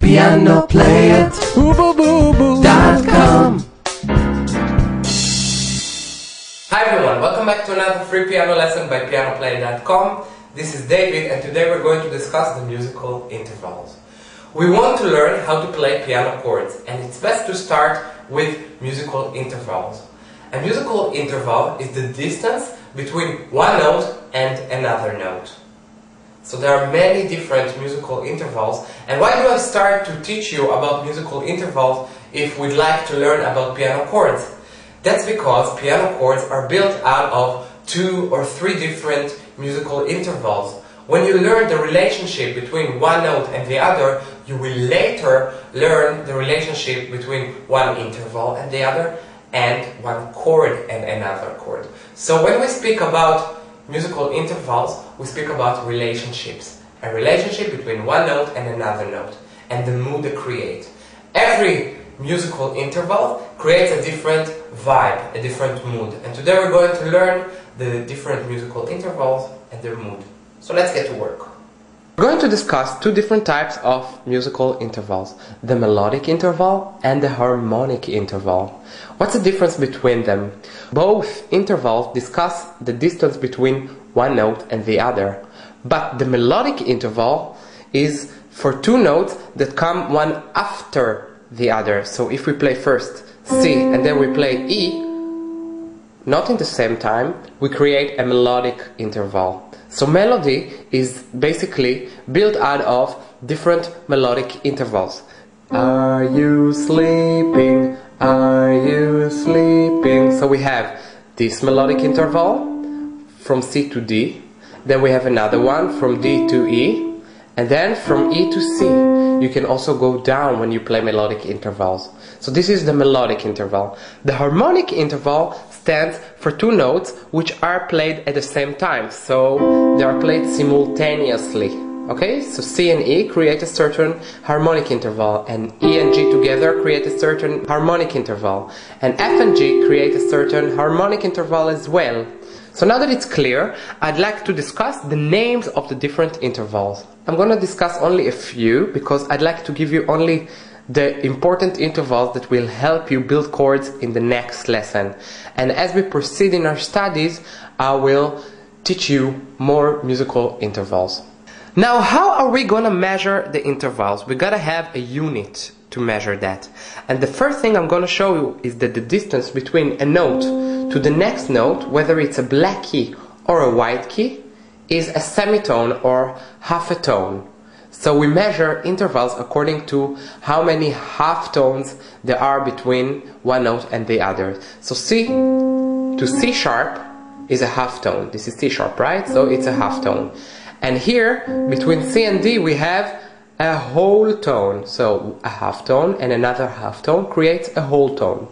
Piano-Play-It.com. Hi everyone, welcome back to another free piano lesson by Piano-Play-It.com. This is David and today we're going to discuss the musical intervals. We want to learn how to play piano chords and it's best to start with musical intervals. A musical interval is the distance between one note and another note. So there are many different musical intervals. And why do I start to teach you about musical intervals if we'd like to learn about piano chords? That's because piano chords are built out of 2 or 3 different musical intervals. When you learn the relationship between one note and the other, you will later learn the relationship between one interval and the other, and one chord and another chord. So when we speak about musical intervals, we speak about relationships. A relationship between one note and another note, and the mood they create. Every musical interval creates a different vibe, a different mood. And today we're going to learn the different musical intervals and their mood. So let's get to work. We're going to discuss 2 different types of musical intervals, the melodic interval and the harmonic interval. What's the difference between them? Both intervals discuss the distance between one note and the other, but the melodic interval is for 2 notes that come one after the other. So if we play first C and then we play E, not in the same time, we create a melodic interval. So melody is basically built out of different melodic intervals. Are you sleeping? Are you sleeping? So we have this melodic interval from C to D, then we have another one from D to E, and then from E to C. You can also go down when you play melodic intervals. So this is the melodic interval. The harmonic interval stands for 2 notes which are played at the same time. So they are played simultaneously. Okay, so C and E create a certain harmonic interval, and E and G together create a certain harmonic interval, and F and G create a certain harmonic interval as well. So now that it's clear, I'd like to discuss the names of the different intervals. I'm going to discuss only a few because I'd like to give you only the important intervals that will help you build chords in the next lesson. And as we proceed in our studies, I will teach you more musical intervals. Now, how are we going to measure the intervals? We gotta have a unit to measure that. And the first thing I'm going to show you is that the distance between a note to the next note, whether it's a black key or a white key, is a semitone or half a tone. So we measure intervals according to how many half tones there are between one note and the other. So C to C sharp is a half tone. This is C sharp, right? So it's a half tone. And here, between C and D, we have a whole tone. So a half tone and another half tone creates a whole tone.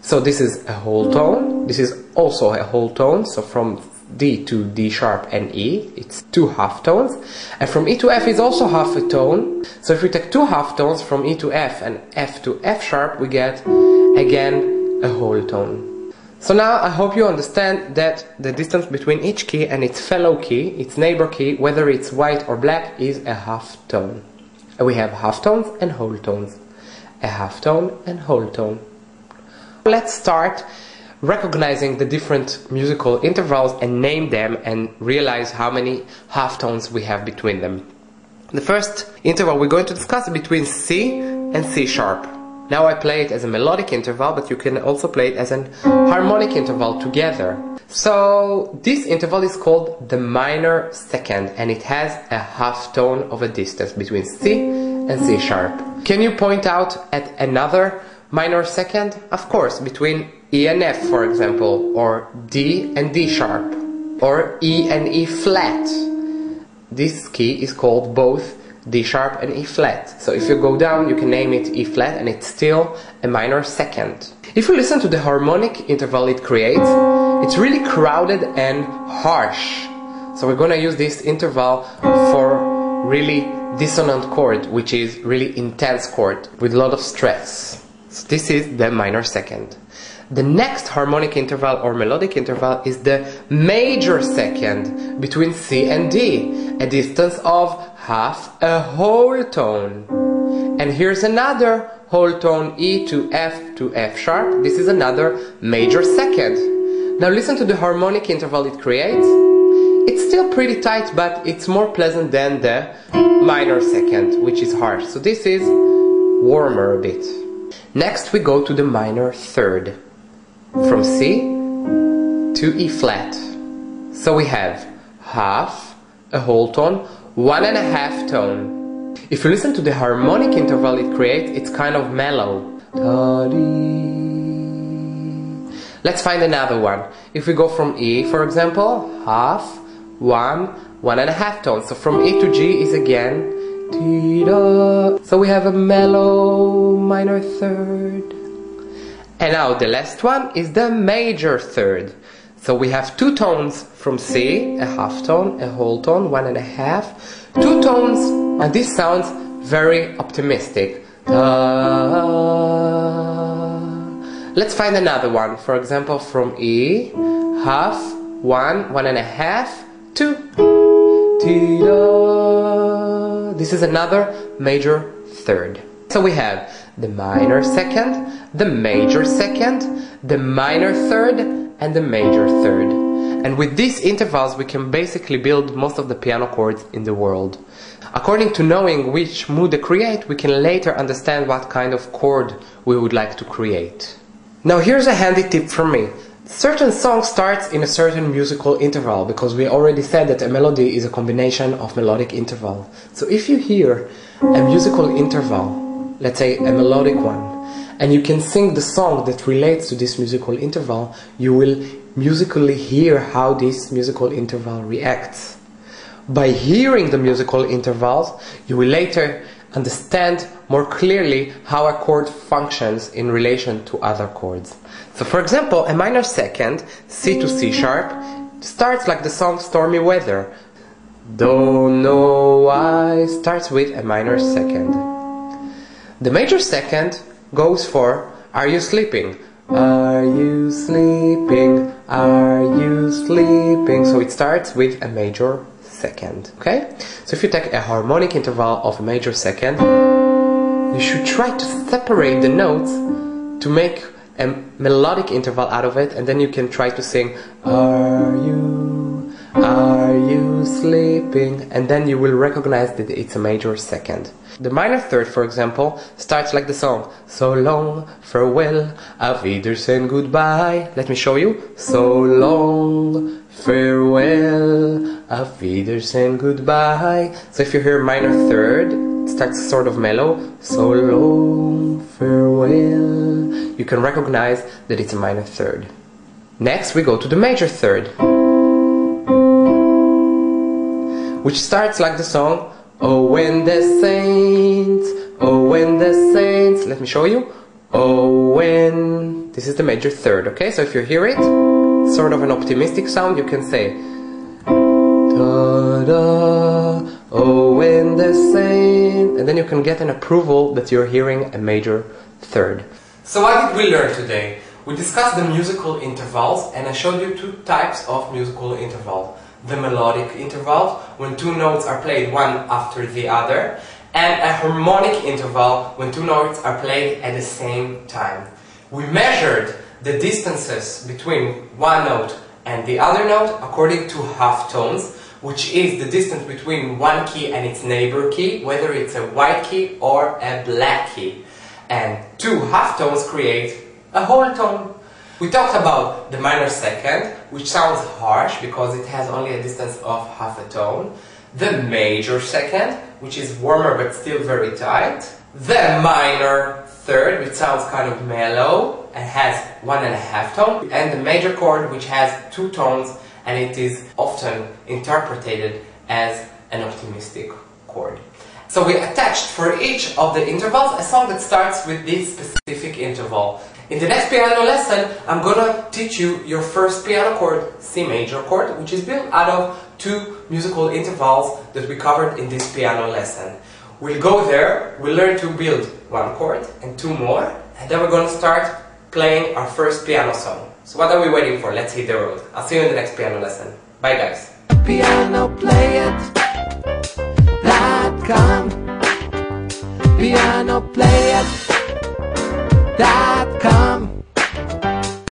So this is a whole tone. This is also a whole tone. So from D to D sharp and E, it's 2 half tones. And from E to F is also half a tone. So if we take 2 half tones from E to F and F to F sharp, we get again a whole tone. So now I hope you understand that the distance between each key and its fellow key, its neighbor key, whether it's white or black, is a half tone. And we have half tones and whole tones. A half tone and whole tone. Let's start recognizing the different musical intervals and name them and realize how many half tones we have between them. The first interval we're going to discuss is between C and C sharp. Now I play it as a melodic interval, but you can also play it as an harmonic interval together. So this interval is called the minor second, and it has a half tone of a distance between C and C sharp. Can you point out at another minor second? Of course, between E and F, for example, or D and D sharp, or E and E flat. This key is called both D sharp and E flat. So if you go down, you can name it E flat and it's still a minor second. If you listen to the harmonic interval it creates, it's really crowded and harsh. So we're gonna use this interval for really dissonant chord, which is really intense chord with a lot of stress. So this is the minor second. The next harmonic interval or melodic interval is the major second between C and D, a distance of half a whole tone. And here's another whole tone E to F sharp. This is another major second. Now listen to the harmonic interval it creates. It's still pretty tight, but it's more pleasant than the minor second, which is harsh. So this is warmer a bit. Next we go to the minor third, from C to E flat. So we have half, a whole tone, 1.5 tone. If you listen to the harmonic interval it creates, it's kind of mellow. Let's find another one. If we go from E, for example, half, 1.5 tone. So from E to G is again so we have a mellow minor third. And now the last one is the major third. So we have 2 tones from C, a half tone, a whole tone, 1.5, 2 tones, and this sounds very optimistic. Let's find another one. For example, from E, half, 1.5, 2. This is another major third. So we have the minor second, the major second, the minor third, and the major third. And with these intervals we can basically build most of the piano chords in the world. According to knowing which mood they create, we can later understand what kind of chord we would like to create. Now here's a handy tip from me. Certain song starts in a certain musical interval, because we already said that a melody is a combination of melodic interval. So if you hear a musical interval, let's say a melodic one, and you can sing the song that relates to this musical interval, you will musically hear how this musical interval reacts. By hearing the musical intervals, you will later understand more clearly how a chord functions in relation to other chords. So for example, a minor second, C to C sharp, starts like the song Stormy Weather. Don't know why starts with a minor second. The major second goes for Are You Sleeping? Are you sleeping? Are you sleeping? So it starts with a major second, okay? So if you take a harmonic interval of a major second, you should try to separate the notes to make a melodic interval out of it, and then you can try to sing Are you sleeping? And then you will recognize that it's a major second. The minor third, for example, starts like the song So long, farewell, auf Wiedersehen, goodbye. Let me show you. So long, farewell, auf Wiedersehen, goodbye. So if you hear minor third, it starts sort of mellow. So long, farewell. You can recognize that it's a minor third. Next we go to the major third, which starts like the song Oh when the saints, oh when the saints. Let me show you. Oh when. This is the major third, okay? So if you hear it, sort of an optimistic sound, you can say da da, oh when the saints, and then you can get an approval that you're hearing a major third. So what did we learn today? We discussed the musical intervals, and I showed you 2 types of musical intervals. The melodic interval, when 2 notes are played one after the other, and a harmonic interval, when 2 notes are played at the same time. We measured the distances between one note and the other note according to half tones, which is the distance between one key and its neighbor key, whether it's a white key or a black key. And 2 half tones create a whole tone. We talked about the minor second, which sounds harsh because it has only a distance of half a tone. The major second, which is warmer but still very tight. The minor third, which sounds kind of mellow and has 1.5 tone. And the major chord, which has 2 tones, and it is often interpreted as an optimistic chord. So we attached for each of the intervals a song that starts with this specific interval. In the next piano lesson, I'm gonna teach you your first piano chord, C major chord, which is built out of 2 musical intervals that we covered in this piano lesson. We'll go there, we'll learn to build 1 chord and 2 more, and then we're gonna start playing our first piano song. So what are we waiting for? Let's hit the road. I'll see you in the next piano lesson. Bye guys. Piano-Play-It.com. Piano-Play-It.